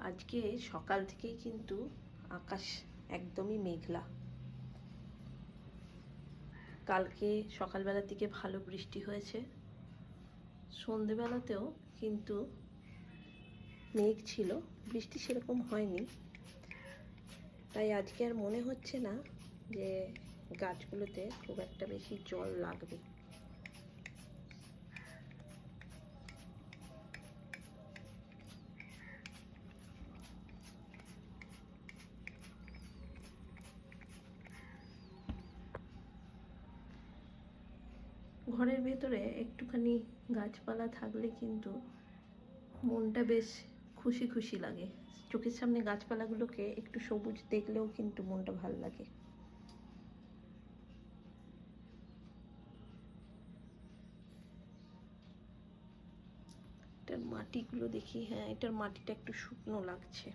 আজকে সকাল থেকেই কিন্তু আকাশ একদমই মেঘলা। কালকে সকালবেলার দিকে ভালো বৃষ্টি হয়েছে, সন্ধেবেলাতেও কিন্তু মেঘ ছিল, বৃষ্টি সেরকম হয়নি। তাই আজকে আর মনে হচ্ছে না যে গাছগুলোতে খুব একটা বেশি জল লাগবে। ঘরের ভেতরে একটুখানি গাছপালা থাকলে কিন্তু মনটা বেশ খুশি খুশি লাগে। চোখের সামনে গাছপালাগুলোকে একটু সবুজ দেখলেও কিন্তু মনটা ভালো লাগে। এটার মাটিগুলো দেখি, হ্যাঁ এটার মাটিটা একটু শুকনো লাগছে।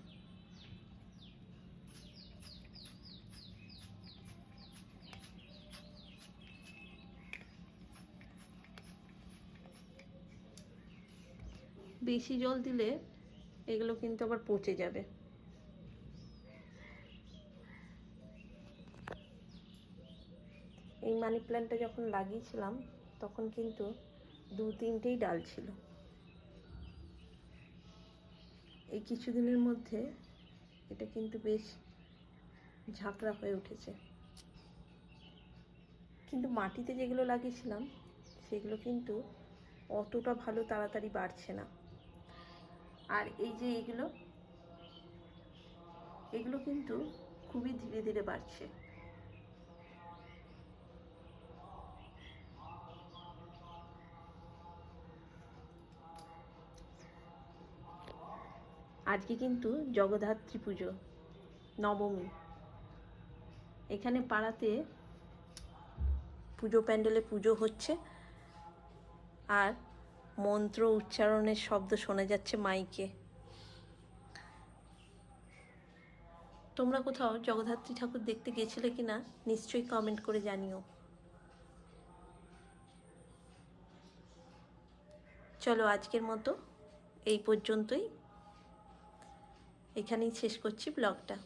বেশি জল দিলে এগুলো কিন্তু আবার পচে যাবে। এই মানি প্ল্যান্টটা যখন লাগিয়েছিলাম তখন কিন্তু 2-3টেই ডাল ছিল। এই কিছুদিনের মধ্যে এটা কিন্তু বেশ ঝাঁকড়া হয়ে উঠেছে। কিন্তু মাটিতে যেগুলো লাগিয়েছিলাম সেগুলো কিন্তু অতটা ভালো তাড়াতাড়ি বাড়ছে না। আর এই যে এগুলো কিন্তু খুবই ধীরে ধীরে বাড়ছে। আজকে কিন্তু জগদ্ধাত্রী পুজো, নবমী। এখানে পাড়াতে পুজো প্যান্ডেলে পুজো হচ্ছে আর মন্ত্র উচ্চারণের শব্দ শোনা যাচ্ছে মাইকে। তোমরা কোথাও জগদ্ধাত্রী ঠাকুর দেখতে গেছিলে কিনা নিশ্চয়ই কমেন্ট করে জানিও। চলো আজকের মতো এই পর্যন্তই, এখানেই শেষ করছি ব্লগটা।